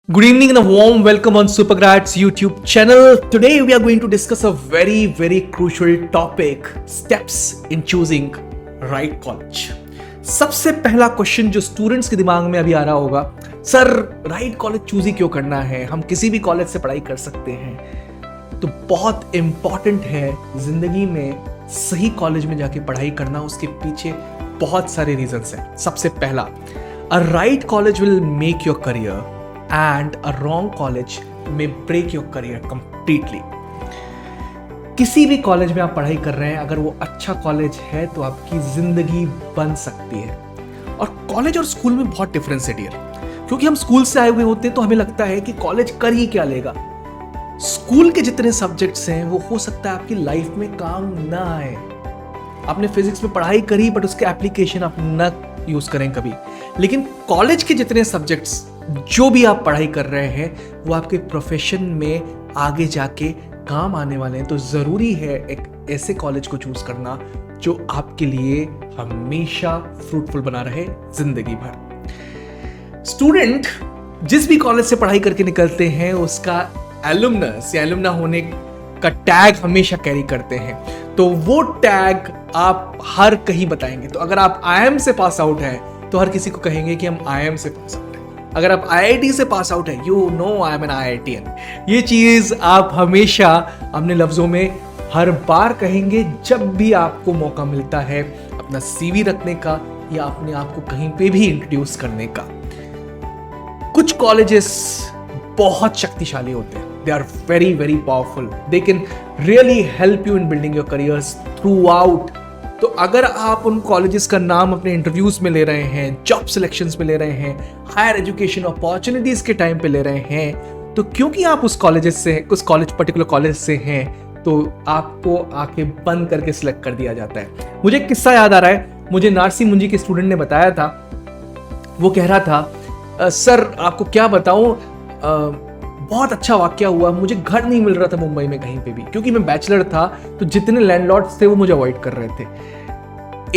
Good evening and a warm welcome on Supergrads YouTube channel. Today we are going to discuss a very crucial topic, steps in choosing right college. सबसे पहला question जो students के दिमाग में अभी आ रहा होगा, सर राइट कॉलेज चूज ही क्यों करना है, हम किसी भी कॉलेज से पढ़ाई कर सकते हैं। तो बहुत इंपॉर्टेंट है जिंदगी में सही कॉलेज में जाके पढ़ाई करना, उसके पीछे बहुत सारे रीजंस हैं। सबसे पहला, a right college will make your career and a wrong college may break your career completely. किसी भी कॉलेज में आप पढ़ाई कर रहे हैं, अगर वो अच्छा कॉलेज है तो आपकी जिंदगी बन सकती है। और कॉलेज और स्कूल में बहुत डिफरेंस है डियर, क्योंकि हम स्कूल से आए हुए होते हैं तो हमें लगता है कि कॉलेज कर ही क्या लेगा। स्कूल के जितने सब्जेक्ट्स हैं वो हो सकता है आपकी लाइफ में काम ना आए। आपने फिजिक्स में पढ़ाई करी बट उसके एप्लीकेशन आप न यूज करें कभी। लेकिन कॉलेज के जितने सब्जेक्ट्स जो भी आप पढ़ाई कर रहे हैं वो आपके प्रोफेशन में आगे जाके काम आने वाले हैं। तो जरूरी है एक ऐसे कॉलेज को चूज करना जो आपके लिए हमेशा फ्रूटफुल बना रहे जिंदगी भर। स्टूडेंट जिस भी कॉलेज से पढ़ाई करके निकलते हैं उसका एलुमनस या एलुमना होने का टैग हमेशा कैरी करते हैं, तो वो टैग आप हर कहीं बताएंगे। तो अगर आप IIM से पास आउट हैं तो हर किसी को कहेंगे कि हम IIM से पास आउट हैं। अगर आप IIT से पास आउट है, you know I am an IITian। ये चीज आप हमेशा अपने लफ्जों में हर बार कहेंगे जब भी आपको मौका मिलता है अपना CV रखने का या अपने आप को कहीं पे भी इंट्रोड्यूस करने का। कुछ कॉलेजेस बहुत शक्तिशाली होते हैं, they are very powerful, they can really help you in building your careers throughout. तो अगर आप उन कॉलेजेस का नाम अपने इंटरव्यूज में ले रहे हैं, जॉब सिलेक्शंस में ले रहे हैं, हायर एजुकेशन अपॉर्चुनिटीज के टाइम पे ले रहे हैं, तो क्योंकि आप उस कॉलेजेस से, उस कॉलेज पर्टिकुलर कॉलेज से हैं, तो आपको आंखें बंद करके सिलेक्ट कर दिया जाता है। मुझे एक किस्सा याद आ रहा है, मुझे नारसी मुंजी के स्टूडेंट ने बताया था। वो कह रहा था, सर आपको क्या बताऊं, बहुत अच्छा वाक्य हुआ, मुझे घर नहीं मिल रहा था मुंबई में कहीं पे भी, क्योंकि मैं बैचलर था तो जितने लैंडलॉर्ड्स थे वो मुझे अवॉइड कर रहे थे।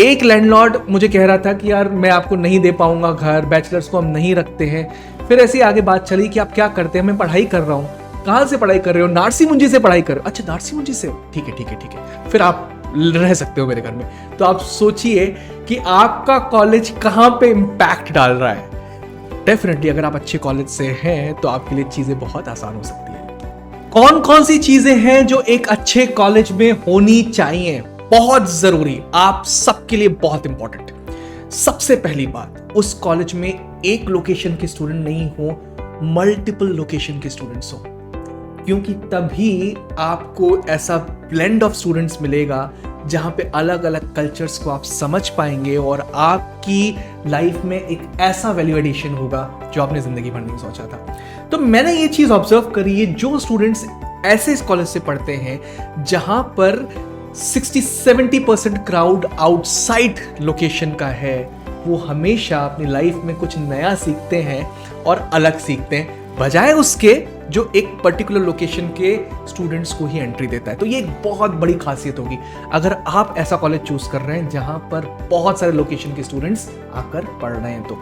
एक लैंडलॉर्ड मुझे कह रहा था कि यार मैं आपको नहीं दे पाऊंगा घर, बैचलर्स को हम नहीं रखते हैं। फिर ऐसी आगे बात चली कि आप क्या करते हैं, मैं पढ़ाई कर रहा हूँ। कहाँ से पढ़ाई कर रहे हो? नारसी मुंजी से पढ़ाई कर रहे हो। अच्छा नारसी मुंजी से, ठीक है, फिर आप रह सकते हो मेरे घर में। तो आप सोचिए कि आपका कॉलेज कहाँ पे इम्पैक्ट डाल रहा है। डेफिनेटली अगर आप अच्छे कॉलेज से हैं तो आपके लिए चीजें बहुत आसान हो सकती है। कौन सी चीजें हैं जो एक अच्छे कॉलेज में होनी चाहिए, बहुत जरूरी, आप सबके लिए बहुत इंपॉर्टेंट। सबसे पहली बात, उस कॉलेज में एक लोकेशन के स्टूडेंट नहीं हो, मल्टीपल लोकेशन के स्टूडेंट्स हो, क्योंकि तभी आपको ऐसा ब्लेंड ऑफ स्टूडेंट्स मिलेगा जहां पे अलग अलग कल्चर्स को आप समझ पाएंगे और आपकी लाइफ में एक ऐसा वैल्यू एडिशन होगा जो आपने जिंदगी भर नहीं सोचा था। तो मैंने ये चीज ऑब्जर्व करी है, जो स्टूडेंट्स ऐसे कॉलेज से पढ़ते हैं जहां पर 60-70% क्राउड आउटसाइड लोकेशन का है, वो हमेशा अपनी लाइफ में कुछ नया सीखते हैं और अलग सीखते हैं, बजाय उसके जो एक पर्टिकुलर लोकेशन के स्टूडेंट्स को ही एंट्री देता है। तो ये एक बहुत बड़ी खासियत होगी अगर आप ऐसा कॉलेज चूज कर रहे हैं जहां पर बहुत सारे लोकेशन के स्टूडेंट्स आकर पढ़ रहे हैं। तो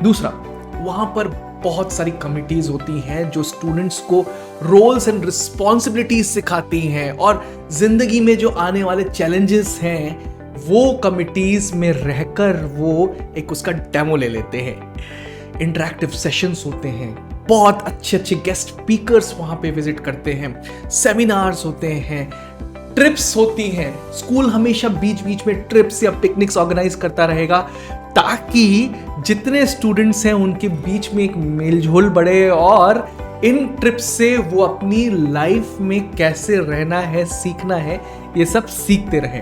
दूसरा, वहां पर बहुत सारी कमिटीज होती हैं जो स्टूडेंट्स को रोल्स एंड रिस्पॉन्सिबिलिटीज सिखाती हैं और जिंदगी में जो आने वाले चैलेंजेस हैं वो कमिटीज में रहकर वो एक उसका डेमो ले लेते हैं। इंटरैक्टिव सेशंस होते हैं, बहुत अच्छे गेस्ट स्पीकर्स वहां पे विजिट करते हैं, सेमिनार्स होते हैं, ट्रिप्स होती हैं। स्कूल हमेशा बीच में ट्रिप्स या पिकनिक्स ऑर्गेनाइज करता रहेगा ताकि जितने स्टूडेंट्स हैं उनके बीच में एक मेलझोल बढ़े और इन ट्रिप्स से वो अपनी लाइफ में कैसे रहना है, सीखना है, ये सब सीखते रहे।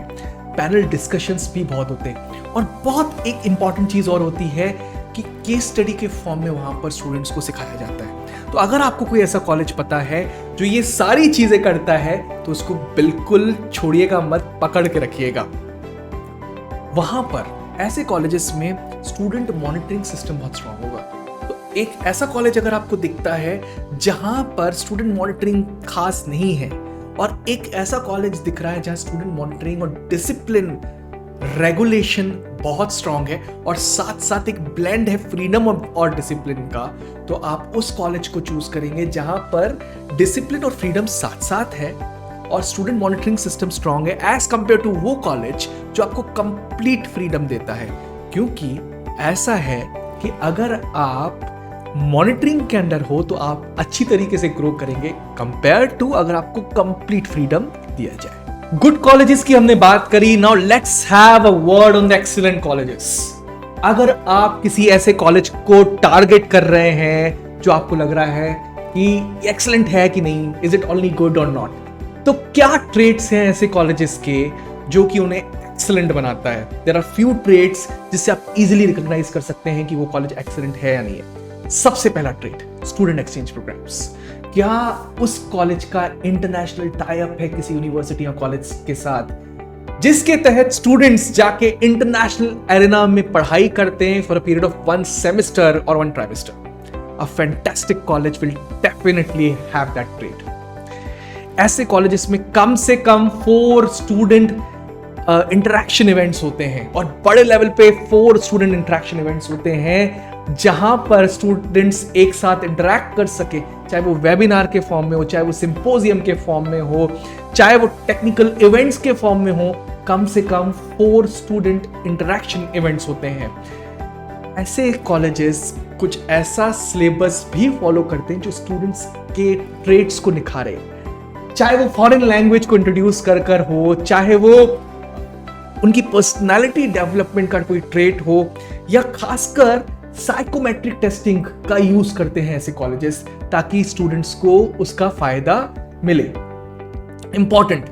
पैनल डिस्कशंस भी बहुत होते हैं और बहुत एक इंपॉर्टेंट चीज और होती है कि केस स्टडी के फॉर्म में वहां पर स्टूडेंट्स को सिखाया जाता है। तो अगर आपको कोई ऐसा कॉलेज पता है जो ये सारी चीजें करता है तो उसको बिल्कुल छोड़िएगा मत, पकड़ के रखिएगा। वहां पर ऐसे कॉलेजेस में स्टूडेंट मॉनिटरिंग सिस्टम बहुत स्ट्रांग होगा। तो एक ऐसा कॉलेज अगर आपको दिखता है जहां पर स्टूडेंट मॉनिटरिंग खास नहीं है और एक ऐसा कॉलेज दिख रहा है जहां स्टूडेंट मॉनिटरिंग और डिसिप्लिन रेगुलेशन बहुत स्ट्रांग है और साथ साथ एक ब्लेंड है फ्रीडम और डिसिप्लिन का, तो आप उस कॉलेज को चूज करेंगे जहां पर डिसिप्लिन और फ्रीडम साथ साथ है और स्टूडेंट मॉनिटरिंग सिस्टम स्ट्रांग है एज कंपेयर टू वो कॉलेज जो आपको कंप्लीट फ्रीडम देता है। क्योंकि ऐसा है कि अगर आप मॉनिटरिंग के अंडर हो तो आप अच्छी तरीके से ग्रो करेंगे कंपेयर टू अगर आपको कंप्लीट फ्रीडम दिया जाए। गुड कॉलेजेस की हमने बात करी, now let's have a word on the excellent colleges. अगर आप किसी ऐसे कॉलेज को टारगेट कर रहे हैं जो आपको लग रहा है कि एक्सीलेंट है कि नहीं, इज इट ओनली गुड और नॉट, तो क्या ट्रेड्स हैं ऐसे कॉलेजेस के जो कि उन्हें एक्सीलेंट बनाता है? देयर आर फ्यू ट्रेड्स जिससे आप इजीली रिकॉग्नाइज कर सकते हैं कि वो कॉलेज एक्सीलेंट है या नहीं है। सबसे पहला ट्रेड, स्टूडेंट एक्सचेंज प्रोग्राम्स। क्या उस कॉलेज का इंटरनेशनल टाई अप है किसी यूनिवर्सिटी या कॉलेज के साथ जिसके तहत स्टूडेंट्स जाके इंटरनेशनल एरिना में पढ़ाई करते हैं for a period of 1 semester और 1 trimester? A fantastic college will definitely have that trade. ऐसे कॉलेजेस में कम से कम 4 स्टूडेंट इंटरैक्शन इवेंट्स होते हैं और बड़े लेवल पे 4 स्टूडेंट इंटरैक्शन इवेंट्स होते हैं जहां पर स्टूडेंट्स एक साथ इंटरैक्ट कर सके, चाहे वो वेबिनार के फॉर्म में हो, चाहे वो सिंपोजियम के फॉर्म में हो, चाहे वो टेक्निकल इवेंट्स के फॉर्म में हो। कम से कम 4 स्टूडेंट इंटरैक्शन इवेंट्स होते हैं। ऐसे कॉलेजेस कुछ ऐसा सिलेबस भी फॉलो करते हैं जो स्टूडेंट्स के ट्रेड्स को निखारे, चाहे वो फॉरेन लैंग्वेज को इंट्रोड्यूस कर हो, चाहे वो उनकी पर्सनालिटी डेवलपमेंट का कोई ट्रेट हो, या खासकर साइकोमेट्रिक टेस्टिंग का यूज करते हैं ऐसे कॉलेजेस ताकि स्टूडेंट्स को उसका फायदा मिले। इंपॉर्टेंट,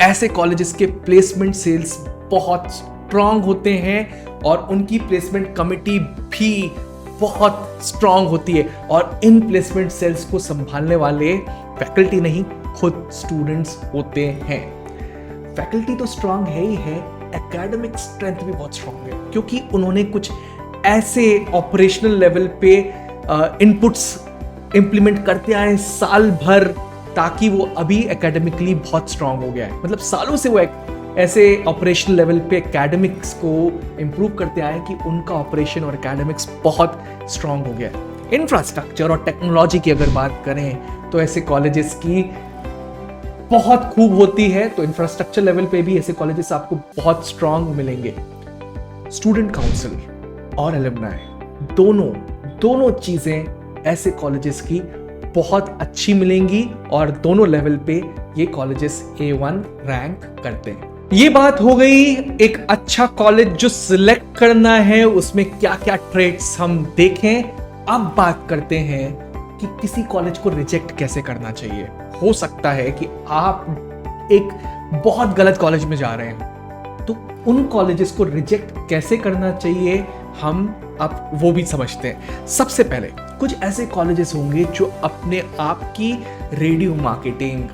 ऐसे कॉलेजेस के प्लेसमेंट सेल्स बहुत स्ट्रांग होते हैं और उनकी प्लेसमेंट कमिटी भी बहुत स्ट्रांग होती है और इन प्लेसमेंट सेल्स को संभालने वाले फैकल्टी नहीं, खुद स्टूडेंट्स होते हैं। फैकल्टी तो स्ट्रांग है ही है, एकेडमिक स्ट्रेंथ भी बहुत स्ट्रांग है क्योंकि उन्होंने कुछ ऐसे ऑपरेशनल लेवल पे इनपुट्स इंप्लीमेंट करते आए साल भर ताकि वो अभी एकेडमिकली बहुत स्ट्रांग हो गया है। मतलब सालों से वो ऐसे ऑपरेशनल लेवल पे एकेडमिक्स को इंप्रूव करते आए कि उनका ऑपरेशन और एकेडमिक्स बहुत स्ट्रांग हो गया है। इंफ्रास्ट्रक्चर और टेक्नोलॉजी की अगर बात करें तो ऐसे कॉलेजेस की बहुत खूब होती है, तो इंफ्रास्ट्रक्चर लेवल पे भी ऐसे कॉलेजेस आपको बहुत स्ट्रांग मिलेंगे। स्टूडेंट काउंसिल और एलुमनाई दोनों चीजें ऐसे कॉलेजेस की बहुत अच्छी मिलेंगी और दोनों लेवल पे ये कॉलेजेस A1 रैंक करते हैं। ये बात हो गई एक अच्छा कॉलेज जो सिलेक्ट करना है उसमें क्या क्या ट्रेड्स हम देखें। अब बात करते हैं कि किसी कॉलेज को रिजेक्ट कैसे करना चाहिए। हो सकता है कि आप एक बहुत गलत कॉलेज में जा रहे हैं, तो उन कॉलेजेस को रिजेक्ट कैसे करना चाहिए हम अब वो भी समझते हैं। सबसे पहले कुछ ऐसे कॉलेजेस होंगे जो अपने आप की रेडियो मार्केटिंग,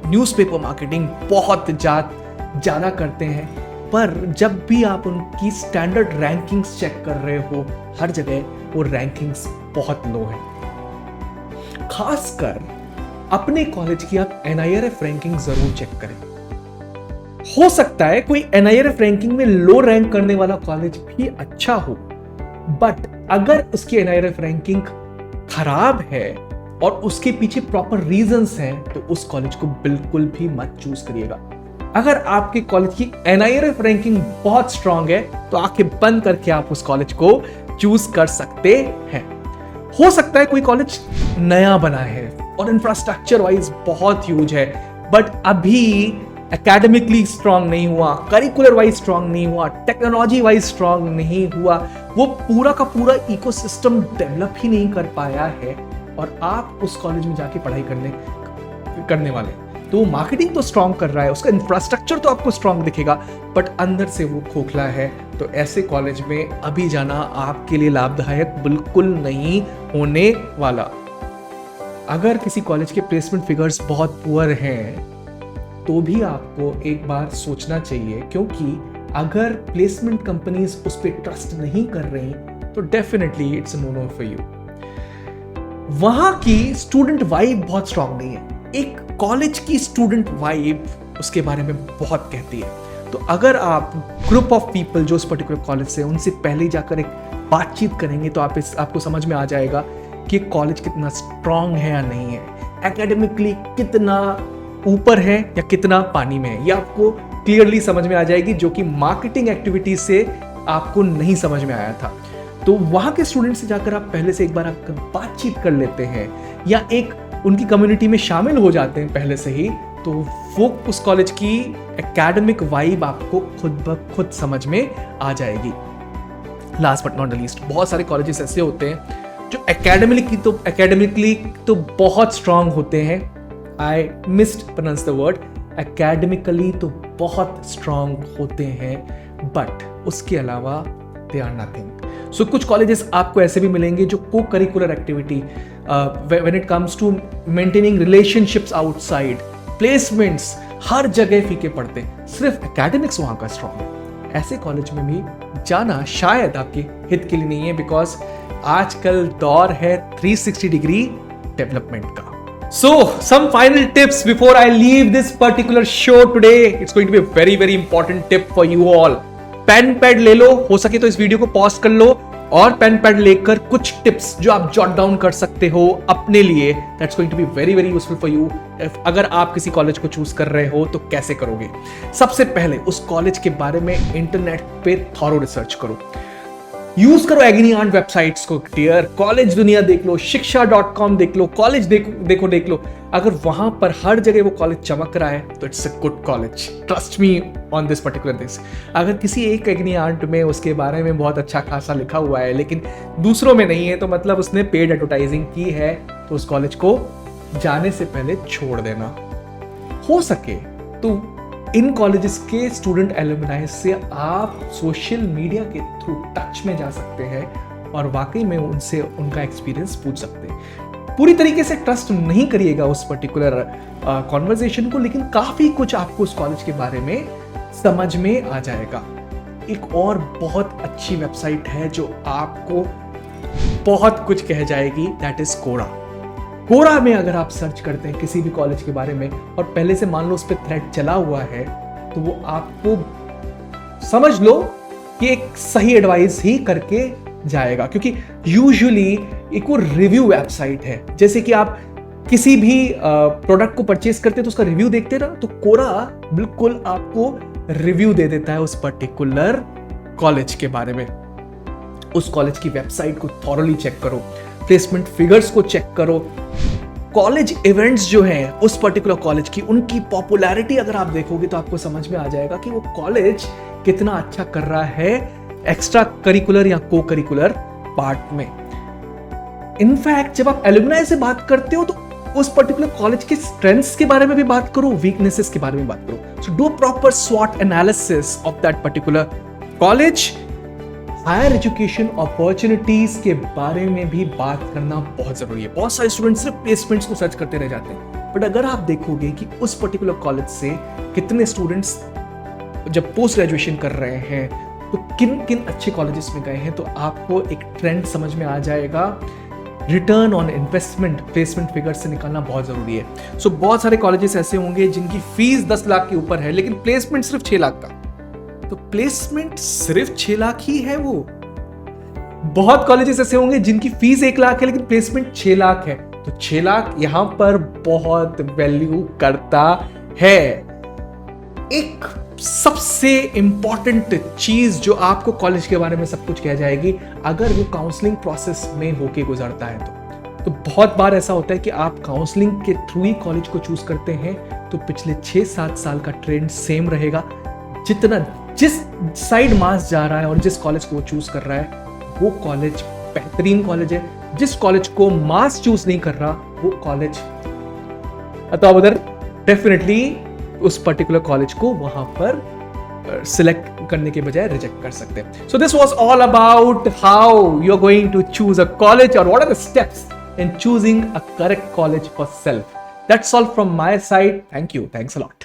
न्यूज़पेपर मार्केटिंग बहुत ज़्यादा करते हैं, पर जब भी आप उनकी स्टैंडर्ड रैंकिंग्स चेक कर रहे हो हर जगह वो रैंकिंग्स बहुत लो है। खासकर अपने कॉलेज की आप NIRF रैंकिंग जरूर चेक करें। हो सकता है कोई NIRF रैंकिंग में लो रैंक करने वाला कॉलेज भी अच्छा हो, बट अगर उसकी NIRF रैंकिंग खराब है और उसके पीछे प्रॉपर रीजंस हैं तो उस कॉलेज को बिल्कुल भी मत चूज करिएगा। अगर आपके कॉलेज की NIRF रैंकिंग बहुत स्ट्रांग है तो आंखें बंद करके आप उस कॉलेज को चूज कर सकते हैं। हो सकता है कोई कॉलेज नया बना है और इंफ्रास्ट्रक्चर वाइज बहुत ह्यूज है, बट अभी एकेडमिकली स्ट्रांग नहीं हुआ, करिकुलर वाइज स्ट्रांग नहीं हुआ, टेक्नोलॉजी वाइज स्ट्रांग नहीं हुआ, वो पूरा का पूरा इकोसिस्टम डेवलप ही नहीं कर पाया है और आप उस कॉलेज में जाके पढ़ाई करने वाले, तो मार्केटिंग तो स्ट्रांग कर रहा है, उसका इंफ्रास्ट्रक्चर तो आपको स्ट्रांग दिखेगा, बट अंदर से वो खोखला है, तो ऐसे कॉलेज में अभी जाना आपके लिए लाभदायक बिल्कुल नहीं होने वाला। अगर किसी कॉलेज के प्लेसमेंट फिगर्स बहुत पुअर हैं तो भी आपको एक बार सोचना चाहिए, क्योंकि अगर प्लेसमेंट कंपनीज उस पर ट्रस्ट नहीं कर रही तो definitely it's a no-no for you. वहां की स्टूडेंट वाइब बहुत स्ट्रांग नहीं है। एक कॉलेज की स्टूडेंट वाइब उसके बारे में बहुत कहती है। तो अगर आप ग्रुप ऑफ पीपल जो उस पर्टिकुलर कॉलेज से उनसे पहले जाकर एक बातचीत करेंगे तो आपको समझ में आ जाएगा कि कॉलेज कितना स्ट्रांग है या नहीं है, एकेडमिकली कितना ऊपर है या कितना पानी में है, ये आपको क्लियरली समझ में आ जाएगी, जो कि मार्केटिंग एक्टिविटीज से आपको नहीं समझ में आया था। तो वहां के स्टूडेंट से जाकर आप पहले से एक बार आकर बातचीत कर लेते हैं या एक उनकी कम्युनिटी में शामिल हो जाते हैं पहले से ही, तो वो उस कॉलेज की एकेडमिक वाइब आपको खुद ब खुद समझ में आ जाएगी। Last but not the least, बहुत सारे कॉलेजेस ऐसे होते हैं जो एकेडमिकली तो बहुत स्ट्रांग होते हैं। I missed pronounce the word, academically तो बहुत स्ट्रांग होते हैं, बट उसके अलावा दे आर नथिंग। सो कुछ कॉलेजेस आपको ऐसे भी मिलेंगे जो co curricular activity, when it comes to maintaining relationships outside, placements, हर जगह फीके पड़ते हैं, सिर्फ एकेडमिक्स वहां का स्ट्रांग है। ऐसे कॉलेज में भी जाना शायद आपके हित के लिए नहीं है, बिकॉज आजकल दौर है 360 डिग्री डेवलपमेंट का। So, some final tips before I leave this particular show today. It's going to be a very, very important tip for you all. Pen pad ले लो, हो सके तो इस वीडियो को पॉज कर लो और पेन पैड लेकर कुछ टिप्स जो आप जॉट डाउन कर सकते हो अपने लिए, that's going to be very very useful for you. अगर आप किसी कॉलेज को चूज कर रहे हो तो कैसे करोगे? सबसे पहले उस कॉलेज के बारे में इंटरनेट पे थॉरो रिसर्च करो, यूज करो एग्नीआंट वेबसाइट्स को, डियर कॉलेज दुनिया देख लो, शिक्षा.com देख लो, कॉलेज देख लो। अगर वहां पर हर जगह वो कॉलेज चमक रहा है तो it's a good college, trust me on this particular things. अगर किसी एक एग्नीआंट में उसके बारे में बहुत अच्छा खासा लिखा हुआ है लेकिन दूसरों में नहीं है, तो मतलब उसने पेड एडवर्टाइजिंग की है, तो उस कॉलेज को जाने से पहले छोड़ देना। हो सके तो इन कॉलेजेस के स्टूडेंट एलुमनाई से आप सोशल मीडिया के थ्रू टच में जा सकते हैं और वाकई में उनसे उनका एक्सपीरियंस पूछ सकते हैं। पूरी तरीके से ट्रस्ट नहीं करिएगा उस पर्टिकुलर कॉन्वर्जेशन को, लेकिन काफी कुछ आपको उस कॉलेज के बारे में समझ में आ जाएगा। एक और बहुत अच्छी वेबसाइट है जो आपको बहुत कुछ कह जाएगी, दैट इज कोरा। कोरा में अगर आप सर्च करते हैं किसी भी कॉलेज के बारे में और पहले से मान लो उस पर थ्रेड चला हुआ है, तो वो आपको समझ लो कि एक सही एडवाइस ही करके जाएगा, क्योंकि यूजुअली एक वो रिव्यू वेबसाइट है। जैसे कि आप किसी भी प्रोडक्ट को परचेज करते हैं तो उसका रिव्यू देखते ना, तो कोरा बिल्कुल आपको रिव्यू दे देता है उस पर्टिकुलर कॉलेज के बारे में। उस कॉलेज की वेबसाइट को थॉरली चेक करो, प्लेसमेंट फिगर्स को चेक करो, कॉलेज इवेंट्स जो हैं उस पर्टिकुलर कॉलेज की, उनकी पॉपुलैरिटी अगर आप देखोगे तो आपको समझ में आ जाएगा कि वो कॉलेज कितना अच्छा कर रहा है एक्स्ट्रा करिकुलर या को करिकुलर पार्ट में। इनफैक्ट जब आप एलुमनाई से बात करते हो तो उस पर्टिकुलर कॉलेज के स्ट्रेंथ्स के बारे में भी बात करो, वीकनेसेस के बारे में बात करो। सो डू प्रॉपर स्वॉट analysis of that particular college. Higher education opportunities के बारे में भी बात करना बहुत जरूरी है। बहुत सारे स्टूडेंट्स सिर्फ प्लेसमेंट्स को सर्च करते रह जाते हैं, बट अगर आप देखोगे कि उस पर्टिकुलर कॉलेज से कितने स्टूडेंट्स जब पोस्ट ग्रेजुएशन कर रहे हैं तो किन किन अच्छे कॉलेजेस में गए हैं, तो आपको एक ट्रेंड समझ में आ जाएगा। Return on investment placement figure से निकालना बहुत जरूरी है। सो बहुत सारे कॉलेजेस ऐसे होंगे जिनकी फीस 10 लाख के ऊपर है लेकिन प्लेसमेंट सिर्फ 6 लाख का, तो प्लेसमेंट सिर्फ 6 लाख ही है वो। बहुत कॉलेजेस ऐसे होंगे जिनकी फीस 1 लाख है लेकिन प्लेसमेंट 6 लाख है, तो 6 लाख यहां पर बहुत वैल्यू करता है। एक सबसे इंपॉर्टेंट चीज जो आपको कॉलेज के बारे में सब कुछ कह जाएगी, अगर वो काउंसलिंग प्रोसेस में होके गुजरता है तो बहुत बार ऐसा होता है कि आप काउंसलिंग के थ्रू ही कॉलेज को चूज करते हैं, तो पिछले 6-7 साल का ट्रेंड सेम रहेगा। जिस साइड मास जा रहा है और जिस कॉलेज को वो चूज कर रहा है वो कॉलेज बेहतरीन कॉलेज है। जिस कॉलेज को मास चूज नहीं कर रहा वो कॉलेज अतः उधर डेफिनेटली उस पर्टिकुलर कॉलेज को वहां पर सिलेक्ट करने के बजाय रिजेक्ट कर सकते हैं। So this was all about how you are going to choose a college और what are the steps in choosing a correct college for self. That's all from my side. Thank you, thanks a lot.